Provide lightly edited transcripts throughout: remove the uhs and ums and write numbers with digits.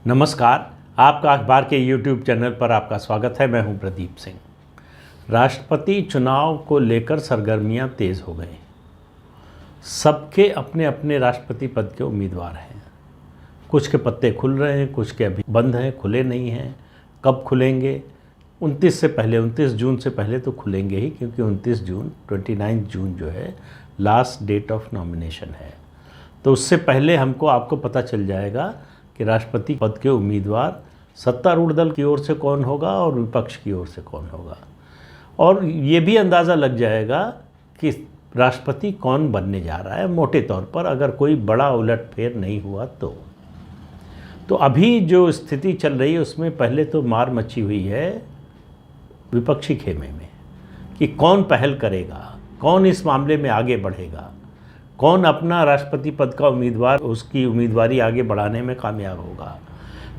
नमस्कार। आपका अखबार के YouTube चैनल पर आपका स्वागत है। मैं हूं प्रदीप सिंह। राष्ट्रपति चुनाव को लेकर सरगर्मियां तेज़ हो गई। सबके अपने अपने राष्ट्रपति पद के उम्मीदवार हैं। कुछ के पत्ते खुल रहे हैं, कुछ के अभी बंद हैं, खुले नहीं हैं। कब खुलेंगे? 29 जून से पहले तो खुलेंगे ही, क्योंकि 29 जून जो है लास्ट डेट ऑफ नॉमिनेशन है। तो उससे पहले आपको पता चल जाएगा कि राष्ट्रपति पद के उम्मीदवार सत्तारूढ़ दल की ओर से कौन होगा और विपक्ष की ओर से कौन होगा, और ये भी अंदाज़ा लग जाएगा कि राष्ट्रपति कौन बनने जा रहा है मोटे तौर पर, अगर कोई बड़ा उलटफेर नहीं हुआ तो अभी जो स्थिति चल रही है उसमें पहले तो मार मची हुई है विपक्षी खेमे में कि कौन पहल करेगा, कौन इस मामले में आगे बढ़ेगा, कौन अपना राष्ट्रपति पद का उम्मीदवार उसकी उम्मीदवारी आगे बढ़ाने में कामयाब होगा।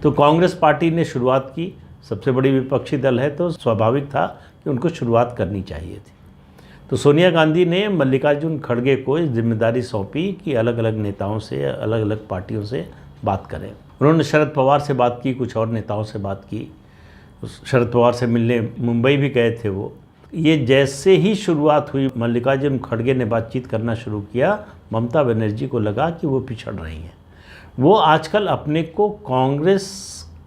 तो कांग्रेस पार्टी ने शुरुआत की। सबसे बड़ी विपक्षी दल है तो स्वाभाविक था कि उनको शुरुआत करनी चाहिए थी। तो सोनिया गांधी ने मल्लिकार्जुन खड़गे को जिम्मेदारी सौंपी कि अलग अलग नेताओं से, अलग अलग पार्टियों से बात करें। उन्होंने शरद पवार से बात की, कुछ और नेताओं से बात की। शरद पवार से मिलने मुंबई भी गए थे वो। ये जैसे ही शुरुआत हुई, मल्लिकार्जुन खड़गे ने बातचीत करना शुरू किया, ममता बनर्जी को लगा कि वो पिछड़ रही हैं। वो आजकल अपने को कांग्रेस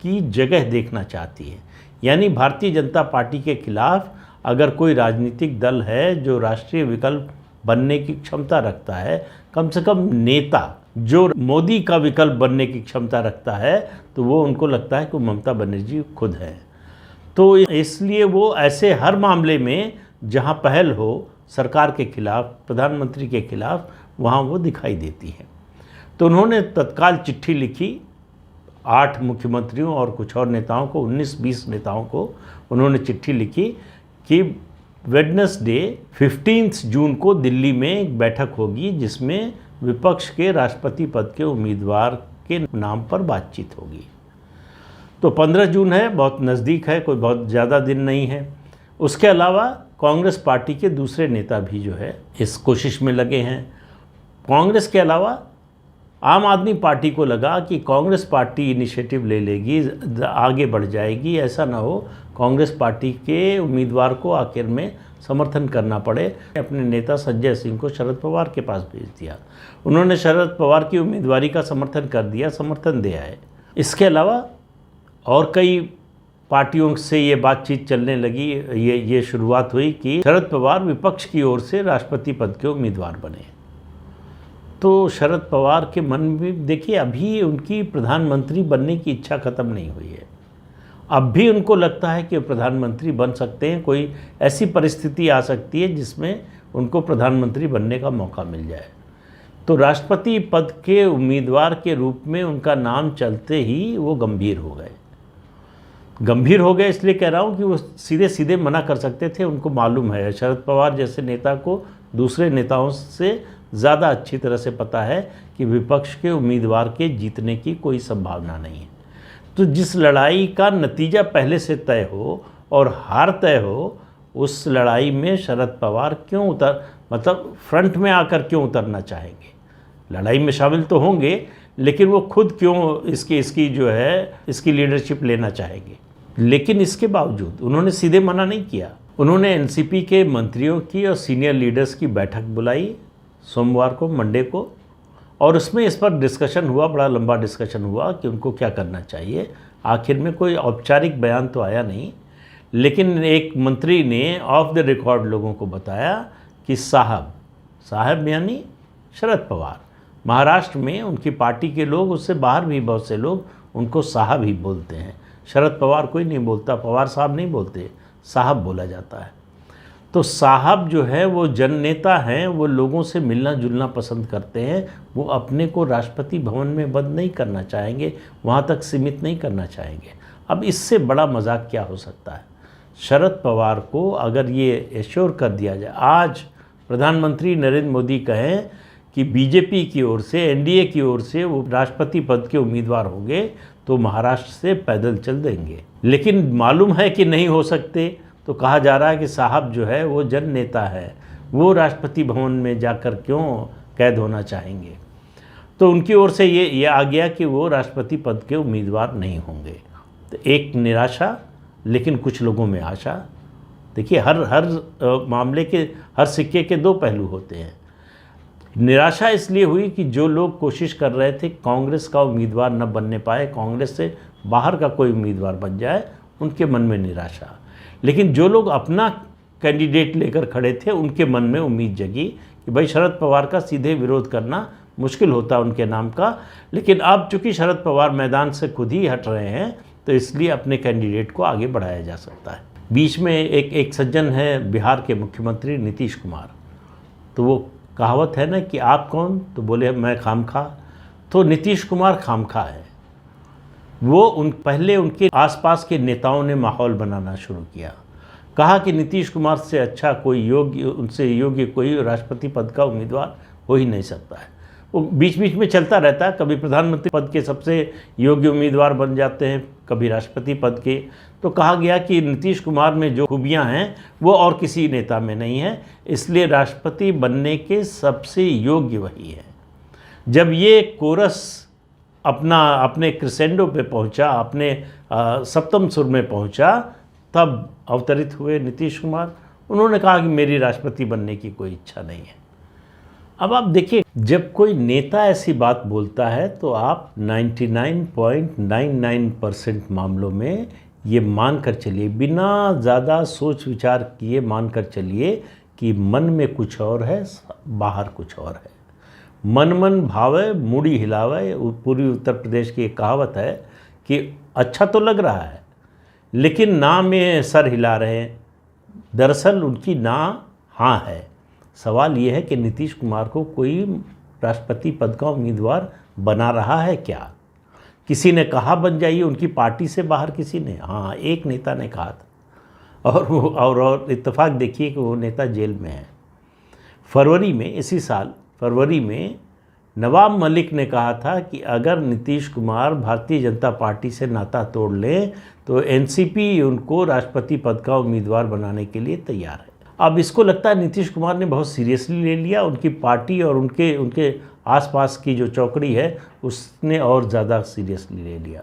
की जगह देखना चाहती है। यानी भारतीय जनता पार्टी के खिलाफ अगर कोई राजनीतिक दल है जो राष्ट्रीय विकल्प बनने की क्षमता रखता है, कम से कम नेता जो मोदी का विकल्प बनने की क्षमता रखता है, तो वो उनको लगता है कि ममता बनर्जी खुद है। तो इसलिए वो ऐसे हर मामले में जहां पहल हो सरकार के खिलाफ, प्रधानमंत्री के खिलाफ, वहां वो दिखाई देती है। तो उन्होंने तत्काल चिट्ठी लिखी 8 मुख्यमंत्रियों और कुछ और नेताओं को, 19-20 नेताओं को उन्होंने चिट्ठी लिखी कि वेडनेसडे 15 जून को दिल्ली में एक बैठक होगी जिसमें विपक्ष के राष्ट्रपति पद के उम्मीदवार के नाम पर बातचीत होगी। तो 15 जून है, बहुत नज़दीक है, कोई बहुत ज़्यादा दिन नहीं है। उसके अलावा कांग्रेस पार्टी के दूसरे नेता भी जो है इस कोशिश में लगे हैं। कांग्रेस के अलावा आम आदमी पार्टी को लगा कि कांग्रेस पार्टी इनिशिएटिव ले लेगी, आगे बढ़ जाएगी, ऐसा ना हो कांग्रेस पार्टी के उम्मीदवार को आखिर में समर्थन करना पड़े। अपने नेता संजय सिंह को शरद पवार के पास भेज दिया। उन्होंने शरद पवार की उम्मीदवारी का समर्थन कर दिया, समर्थन दे आए। इसके अलावा और कई पार्टियों से ये बातचीत चलने लगी। ये शुरुआत हुई कि शरद पवार विपक्ष की ओर से राष्ट्रपति पद के उम्मीदवार बने। तो शरद पवार के मन में देखिए, अभी उनकी प्रधानमंत्री बनने की इच्छा ख़त्म नहीं हुई है। अब भी उनको लगता है कि प्रधानमंत्री बन सकते हैं। कोई ऐसी परिस्थिति आ सकती है जिसमें उनको प्रधानमंत्री बनने का मौका मिल जाए। तो राष्ट्रपति पद के उम्मीदवार के रूप में उनका नाम चलते ही वो गंभीर हो गए। गंभीर हो गए इसलिए कह रहा हूँ कि वो सीधे सीधे मना कर सकते थे। उनको मालूम है, शरद पवार जैसे नेता को दूसरे नेताओं से ज़्यादा अच्छी तरह से पता है कि विपक्ष के उम्मीदवार के जीतने की कोई संभावना नहीं है। तो जिस लड़ाई का नतीजा पहले से तय हो और हार तय हो, उस लड़ाई में शरद पवार क्यों फ्रंट में आकर क्यों उतरना चाहेंगे? लड़ाई में शामिल तो होंगे, लेकिन वो खुद क्यों इसकी लीडरशिप लेना चाहेंगे? लेकिन इसके बावजूद उन्होंने सीधे मना नहीं किया। उन्होंने एनसीपी के मंत्रियों की और सीनियर लीडर्स की बैठक बुलाई सोमवार को, मंडे को, और उसमें इस पर डिस्कशन हुआ, बड़ा लंबा डिस्कशन हुआ कि उनको क्या करना चाहिए। आखिर में कोई औपचारिक बयान तो आया नहीं, लेकिन एक मंत्री ने ऑफ द रिकॉर्ड लोगों को बताया कि साहब यानी शरद पवार, महाराष्ट्र में उनकी पार्टी के लोग, उससे बाहर भी बहुत से लोग उनको साहब ही बोलते हैं। शरद पवार कोई नहीं बोलता, पवार साहब नहीं बोलते, साहब बोला जाता है। तो साहब जो है वो जननेता हैं, वो लोगों से मिलना जुलना पसंद करते हैं। वो अपने को राष्ट्रपति भवन में बंद नहीं करना चाहेंगे, वहाँ तक सीमित नहीं करना चाहेंगे। अब इससे बड़ा मजाक क्या हो सकता है? शरद पवार को अगर ये एश्योर कर दिया जाए, आज प्रधानमंत्री नरेंद्र मोदी कहें कि बीजेपी की ओर से, एनडीए की ओर से वो राष्ट्रपति पद के उम्मीदवार होंगे, तो महाराष्ट्र से पैदल चल देंगे। लेकिन मालूम है कि नहीं हो सकते, तो कहा जा रहा है कि साहब जो है वो जन नेता है, वो राष्ट्रपति भवन में जाकर क्यों कैद होना चाहेंगे। तो उनकी ओर से ये आ गया कि वो राष्ट्रपति पद के उम्मीदवार नहीं होंगे। तो एक निराशा, लेकिन कुछ लोगों में आशा। देखिए, हर मामले के, हर सिक्के के दो पहलू होते हैं। निराशा इसलिए हुई कि जो लोग कोशिश कर रहे थे कांग्रेस का उम्मीदवार न बनने पाए, कांग्रेस से बाहर का कोई उम्मीदवार बन जाए, उनके मन में निराशा। लेकिन जो लोग अपना कैंडिडेट लेकर खड़े थे, उनके मन में उम्मीद जगी कि भाई शरद पवार का सीधे विरोध करना मुश्किल होता उनके नाम का। लेकिन अब चूंकि शरद पवार मैदान से खुद ही हट रहे हैं, तो इसलिए अपने कैंडिडेट को आगे बढ़ाया जा सकता है। बीच में एक सज्जन है बिहार के मुख्यमंत्री नीतीश कुमार। तो वो कहावत है ना कि आप कौन, तो बोले मैं खामखा। तो नीतीश कुमार खामखा है। वो पहले उनके आसपास के नेताओं ने माहौल बनाना शुरू किया। कहा कि नीतीश कुमार से अच्छा कोई उनसे योग्य कोई राष्ट्रपति पद का उम्मीदवार हो ही नहीं सकता है। वो बीच बीच में चलता रहता है, कभी प्रधानमंत्री पद के सबसे योग्य उम्मीदवार बन जाते हैं, कभी राष्ट्रपति पद के। तो कहा गया कि नीतीश कुमार में जो खूबियां हैं वो और किसी नेता में नहीं है, इसलिए राष्ट्रपति बनने के सबसे योग्य वही है। जब ये कोरस अपने क्रिसेंडो पे पहुंचा, अपने सप्तम सुर में पहुंचा, तब अवतरित हुए नीतीश कुमार। उन्होंने कहा कि मेरी राष्ट्रपति बनने की कोई इच्छा नहीं है। अब आप देखिए, जब कोई नेता ऐसी बात बोलता है तो आप 99.99% मामलों में ये मानकर चलिए, बिना ज़्यादा सोच विचार किए मानकर चलिए कि मन में कुछ और है, बाहर कुछ और है। मन मन भावे मूड़ी हिलावे, पूर्वी उत्तर प्रदेश की एक कहावत है कि अच्छा तो लग रहा है लेकिन ना में सर हिला रहे हैं। दरअसल उनकी ना हाँ है। सवाल ये है कि नीतीश कुमार को कोई राष्ट्रपति पद का उम्मीदवार बना रहा है क्या? किसी ने कहा बन जाइए, उनकी पार्टी से बाहर किसी ने, हाँ एक नेता ने कहा था, और इत्तेफाक देखिए कि वो नेता जेल में है। फरवरी में, इसी साल फरवरी में नवाब मलिक ने कहा था कि अगर नीतीश कुमार भारतीय जनता पार्टी से नाता तोड़ लें तो एनसीपी उनको राष्ट्रपति पद का उम्मीदवार बनाने के लिए तैयार है। अब इसको लगता है नीतीश कुमार ने बहुत सीरियसली ले लिया। उनकी पार्टी और उनके आसपास की जो चौकड़ी है उसने और ज़्यादा सीरियसली ले लिया।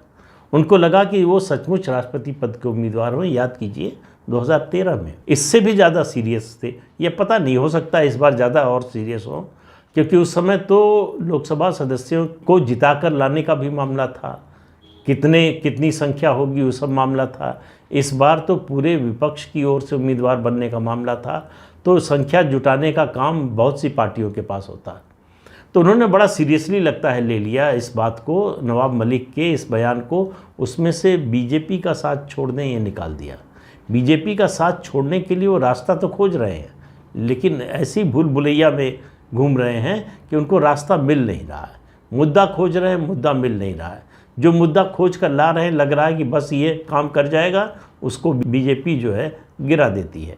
उनको लगा कि वो सचमुच राष्ट्रपति पद के उम्मीदवार हों। याद कीजिए 2013 में इससे भी ज़्यादा सीरियस थे। ये पता नहीं, हो सकता है इस बार ज़्यादा और सीरियस हो, क्योंकि उस समय तो लोकसभा सदस्यों को जिताकर लाने का भी मामला था, कितनी संख्या होगी वो सब मामला था। इस बार तो पूरे विपक्ष की ओर से उम्मीदवार बनने का मामला था, तो संख्या जुटाने का काम बहुत सी पार्टियों के पास होता। तो उन्होंने बड़ा सीरियसली लगता है ले लिया इस बात को, नवाब मलिक के इस बयान को। उसमें से बीजेपी का साथ छोड़ने ये निकाल दिया। बीजेपी का साथ छोड़ने के लिए वो रास्ता तो खोज रहे हैं, लेकिन ऐसी भूल भुलैया में घूम रहे हैं कि उनको रास्ता मिल नहीं रहा है। मुद्दा खोज रहे हैं, मुद्दा मिल नहीं रहा है। जो मुद्दा खोज कर ला रहे हैं, लग रहा है कि बस ये काम कर जाएगा, उसको बीजेपी जो है गिरा देती है।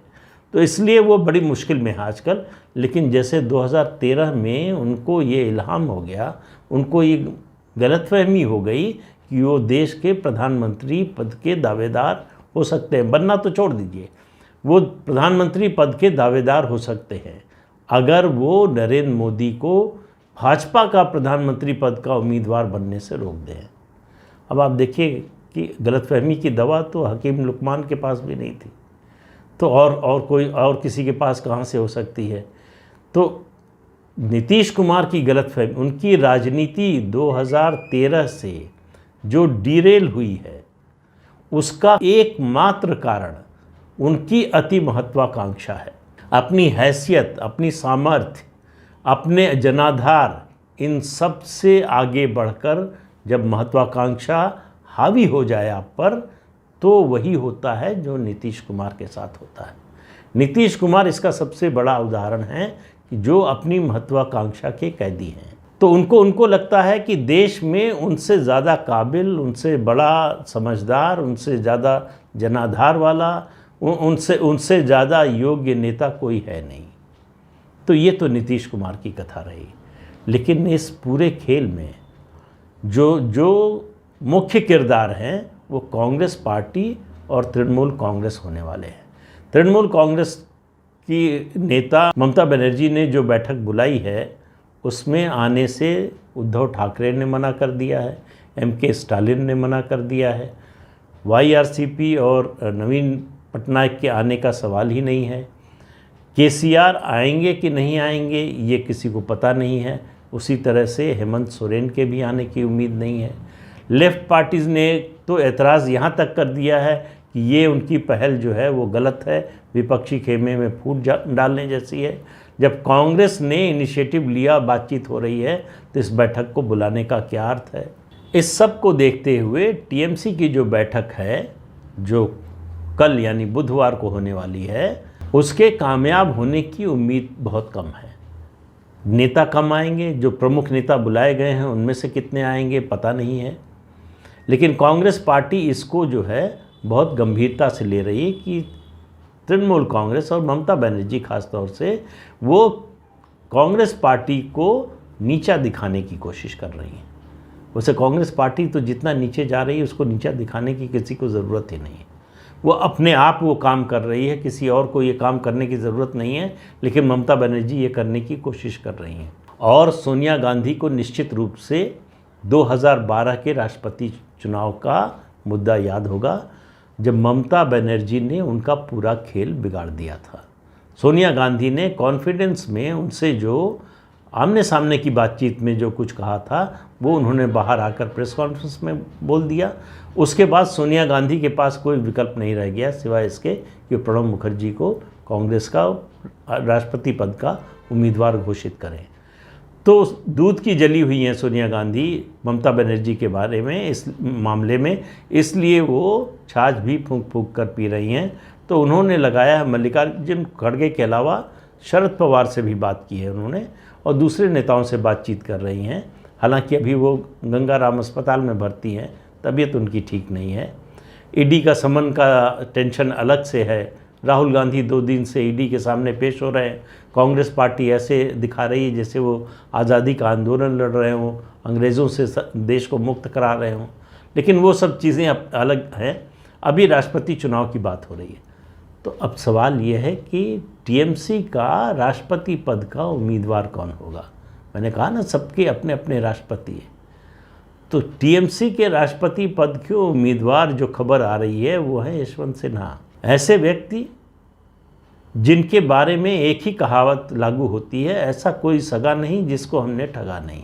तो इसलिए वो बड़ी मुश्किल में है आजकल। लेकिन जैसे 2013 में उनको ये इल्हाम हो गया, उनको ये गलतफहमी हो गई कि वो देश के प्रधानमंत्री पद के दावेदार हो सकते हैं। बनना तो छोड़ दीजिए, वो प्रधानमंत्री पद के दावेदार हो सकते हैं अगर वो नरेंद्र मोदी को भाजपा का प्रधानमंत्री पद का उम्मीदवार बनने से रोक दें। अब आप देखिए कि गलतफहमी की दवा तो हकीम लुकमान के पास भी नहीं थी, तो और कोई और किसी के पास कहाँ से हो सकती है? तो नीतीश कुमार की गलतफहमी, उनकी राजनीति 2013 से जो डिरेल हुई है, उसका एकमात्र कारण उनकी अति महत्वाकांक्षा है। अपनी हैसियत, अपनी सामर्थ्य, अपने जनाधार, इन सब से आगे बढ़कर जब महत्वाकांक्षा हावी हो जाए आप पर, तो वही होता है जो नीतीश कुमार के साथ होता है। नीतीश कुमार इसका सबसे बड़ा उदाहरण है कि जो अपनी महत्वाकांक्षा के कैदी हैं। तो उनको लगता है कि देश में उनसे ज़्यादा काबिल, उनसे बड़ा समझदार, उनसे ज़्यादा जनाधार वाला, उनसे ज़्यादा योग्य नेता कोई है नहीं। तो ये तो नीतीश कुमार की कथा रही। लेकिन इस पूरे खेल में जो मुख्य किरदार हैं वो कांग्रेस पार्टी और तृणमूल कांग्रेस होने वाले हैं। तृणमूल कांग्रेस की नेता ममता बनर्जी ने जो बैठक बुलाई है, उसमें आने से उद्धव ठाकरे ने मना कर दिया है, MK स्टालिन ने मना कर दिया है, YRCP और नवीन पटनायक के आने का सवाल ही नहीं है। KCR आएंगे कि नहीं आएंगे ये किसी को पता नहीं है। उसी तरह से हेमंत सोरेन के भी आने की उम्मीद नहीं है। लेफ़्ट पार्टीज़ ने तो एतराज़ यहाँ तक कर दिया है कि ये उनकी पहल जो है वो गलत है, विपक्षी खेमे में फूट डालने जैसी है। जब कांग्रेस ने इनिशिएटिव लिया, बातचीत हो रही है, तो इस बैठक को बुलाने का क्या अर्थ है? इस सब को देखते हुए TMC की जो बैठक है, जो कल यानी बुधवार को होने वाली है, उसके कामयाब होने की उम्मीद बहुत कम है। नेता कम आएंगे, जो प्रमुख नेता बुलाए गए हैं उनमें से कितने आएंगे पता नहीं है। लेकिन कांग्रेस पार्टी इसको जो है बहुत गंभीरता से ले रही है कि तृणमूल कांग्रेस और ममता बनर्जी खास तौर से वो कांग्रेस पार्टी को नीचा दिखाने की कोशिश कर रही हैं। वैसे कांग्रेस पार्टी तो जितना नीचे जा रही है उसको नीचा दिखाने की किसी को ज़रूरत ही नहीं है। वो अपने आप वो काम कर रही है, किसी और को ये काम करने की ज़रूरत नहीं है। लेकिन ममता बनर्जी ये करने की कोशिश कर रही हैं। और सोनिया गांधी को निश्चित रूप से 2012 के राष्ट्रपति चुनाव का मुद्दा याद होगा, जब ममता बनर्जी ने उनका पूरा खेल बिगाड़ दिया था। सोनिया गांधी ने कॉन्फिडेंस में उनसे जो आमने सामने की बातचीत में जो कुछ कहा था वो उन्होंने बाहर आकर प्रेस कॉन्फ्रेंस में बोल दिया। उसके बाद सोनिया गांधी के पास कोई विकल्प नहीं रह गया सिवाय इसके कि प्रणब मुखर्जी को कांग्रेस का राष्ट्रपति पद का उम्मीदवार घोषित करें। तो दूध की जली हुई हैं सोनिया गांधी ममता बनर्जी के बारे में, इस मामले में, इसलिए वो छाछ भी फूंक फूंक कर पी रही हैं। तो उन्होंने लगाया मल्लिकार्जुन खड़गे के अलावा शरद पवार से भी बात की है उन्होंने, और दूसरे नेताओं से बातचीत कर रही हैं। हालांकि अभी वो गंगाराम अस्पताल में भर्ती हैं, तबीयत उनकी ठीक नहीं है। ईडी का समन का टेंशन अलग से है। राहुल गांधी 2 दिन से ईडी के सामने पेश हो रहे हैं। कांग्रेस पार्टी ऐसे दिखा रही है जैसे वो आज़ादी का आंदोलन लड़ रहे हों, अंग्रेज़ों से देश को मुक्त करा रहे हों। लेकिन वो सब चीज़ें अब अलग हैं। अभी राष्ट्रपति चुनाव की बात हो रही है। तो अब सवाल ये है कि TMC का राष्ट्रपति पद का उम्मीदवार कौन होगा? मैंने कहा ना, सबके अपने अपने राष्ट्रपति हैं। तो TMC के राष्ट्रपति पद के उम्मीदवार जो खबर आ रही है वो है यशवंत सिन्हा। ऐसे व्यक्ति जिनके बारे में एक ही कहावत लागू होती है, ऐसा कोई सगा नहीं जिसको हमने ठगा नहीं।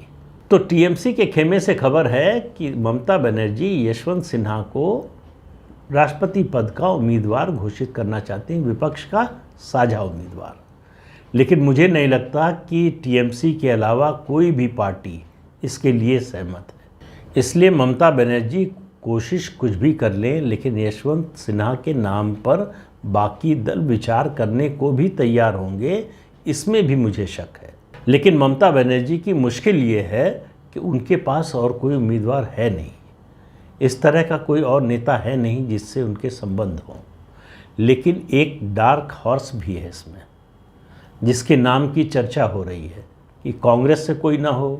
तो TMC के खेमे से खबर है कि ममता बनर्जी यशवंत सिन्हा को राष्ट्रपति पद का उम्मीदवार घोषित करना चाहती हैं, विपक्ष का साझा उम्मीदवार। लेकिन मुझे नहीं लगता कि TMC के अलावा कोई भी पार्टी इसके लिए सहमत है। इसलिए ममता बनर्जी कोशिश कुछ भी कर लें, लेकिन यशवंत सिन्हा के नाम पर बाकी दल विचार करने को भी तैयार होंगे, इसमें भी मुझे शक है। लेकिन ममता बनर्जी की मुश्किल ये है कि उनके पास और कोई उम्मीदवार है नहीं, इस तरह का कोई और नेता है नहीं जिससे उनके संबंध हों। लेकिन एक डार्क हॉर्स भी है इसमें, जिसके नाम की चर्चा हो रही है कि कांग्रेस से कोई ना हो,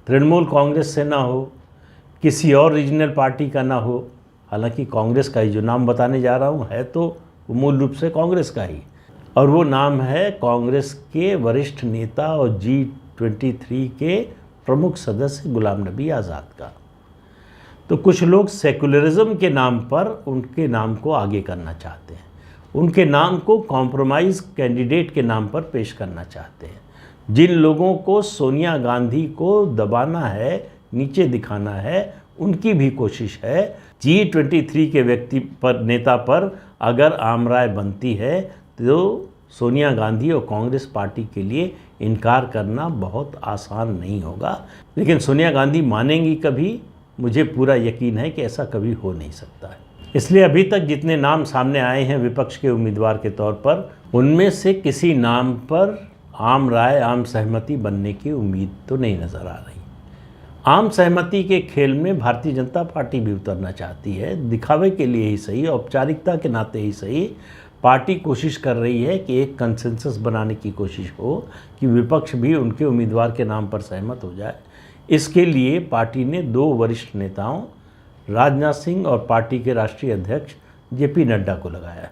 तृणमूल कांग्रेस से ना हो, किसी और रीजनल पार्टी का ना हो। हालांकि कांग्रेस का ही जो नाम बताने जा रहा हूँ है तो वो मूल रूप से कांग्रेस का ही, और वो नाम है कांग्रेस के वरिष्ठ नेता और G23 के प्रमुख सदस्य गुलाम नबी आज़ाद का। तो कुछ लोग सेकुलरिज्म के नाम पर उनके नाम को आगे करना चाहते हैं, उनके नाम को कॉम्प्रोमाइज़ कैंडिडेट के नाम पर पेश करना चाहते हैं। जिन लोगों को सोनिया गांधी को दबाना है, नीचे दिखाना है, उनकी भी कोशिश है। G23 के व्यक्ति पर, नेता पर अगर आम राय बनती है तो सोनिया गांधी और कांग्रेस पार्टी के लिए इनकार करना बहुत आसान नहीं होगा। लेकिन सोनिया गांधी मानेंगी कभी? मुझे पूरा यकीन है कि ऐसा कभी हो नहीं सकता है। इसलिए अभी तक जितने नाम सामने आए हैं विपक्ष के उम्मीदवार के तौर पर, उनमें से किसी नाम पर आम राय, आम सहमति बनने की उम्मीद तो नहीं नज़र आ रही। आम सहमति के खेल में भारतीय जनता पार्टी भी उतरना चाहती है। दिखावे के लिए ही सही, औपचारिकता के नाते ही सही, पार्टी कोशिश कर रही है कि एक कंसेंसस बनाने की कोशिश हो कि विपक्ष भी उनके उम्मीदवार के नाम पर सहमत हो जाए। इसके लिए पार्टी ने 2 वरिष्ठ नेताओं राजनाथ सिंह और पार्टी के राष्ट्रीय अध्यक्ष JP नड्डा को लगाया।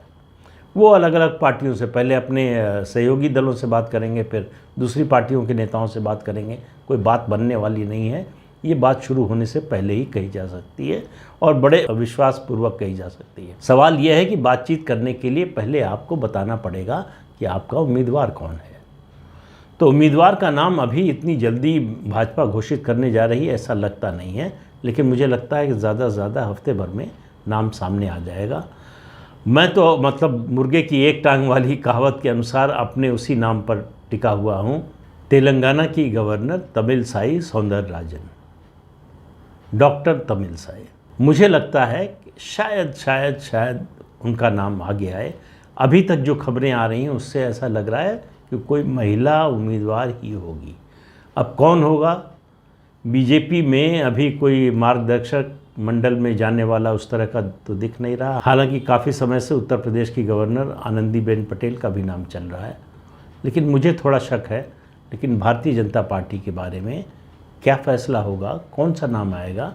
वो अलग अलग पार्टियों से पहले अपने सहयोगी दलों से बात करेंगे, फिर दूसरी पार्टियों के नेताओं से बात करेंगे। कोई बात बनने वाली नहीं है, ये बात शुरू होने से पहले ही कही जा सकती है और बड़े विश्वासपूर्वक कही जा सकती है। सवाल यह है कि बातचीत करने के लिए पहले आपको बताना पड़ेगा कि आपका उम्मीदवार कौन है। तो उम्मीदवार का नाम अभी इतनी जल्दी भाजपा घोषित करने जा रही है ऐसा लगता नहीं है, लेकिन मुझे लगता है कि ज़्यादा से ज़्यादा हफ्ते भर में नाम सामने आ जाएगा। मैं तो मतलब मुर्गे की एक टांग वाली कहावत के अनुसार अपने उसी नाम पर टिका हुआ हूँ, तेलंगाना की गवर्नर तमिलसाई सौंदरराजन, डॉक्टर तमिलसाई। मुझे लगता है कि शायद उनका नाम आगे आए। अभी तक जो खबरें आ रही हैं उससे ऐसा लग रहा है कि कोई महिला उम्मीदवार ही होगी। अब कौन होगा, बीजेपी में अभी कोई मार्गदर्शक मंडल में जाने वाला उस तरह का तो दिख नहीं रहा। हालांकि काफ़ी समय से उत्तर प्रदेश की गवर्नर आनंदीबेन पटेल का भी नाम चल रहा है, लेकिन मुझे थोड़ा शक है। लेकिन भारतीय जनता पार्टी के बारे में क्या फ़ैसला होगा, कौन सा नाम आएगा,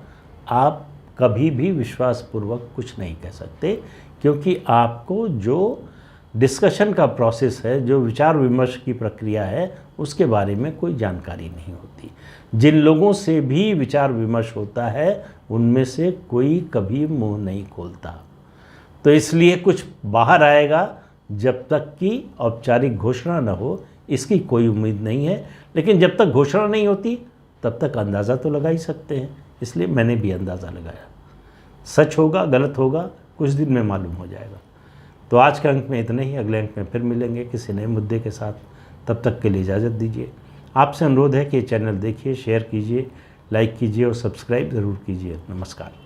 आप कभी भी विश्वासपूर्वक कुछ नहीं कह सकते, क्योंकि आपको जो डिस्कशन का प्रोसेस है, जो विचार विमर्श की प्रक्रिया है, उसके बारे में कोई जानकारी नहीं होती। जिन लोगों से भी विचार विमर्श होता है उनमें से कोई कभी मुंह नहीं खोलता। तो इसलिए कुछ बाहर आएगा, जब तक कि औपचारिक घोषणा न हो इसकी कोई उम्मीद नहीं है। लेकिन जब तक घोषणा नहीं होती तब तक अंदाज़ा तो लगा ही सकते हैं, इसलिए मैंने भी अंदाज़ा लगाया। सच होगा गलत होगा कुछ दिन में मालूम हो जाएगा। तो आज के अंक में इतना ही, अगले अंक में फिर मिलेंगे किसी नए मुद्दे के साथ। तब तक के लिए इजाज़त दीजिए। आपसे अनुरोध है कि ये चैनल देखिए, शेयर कीजिए, लाइक कीजिए और सब्सक्राइब ज़रूर कीजिए। नमस्कार।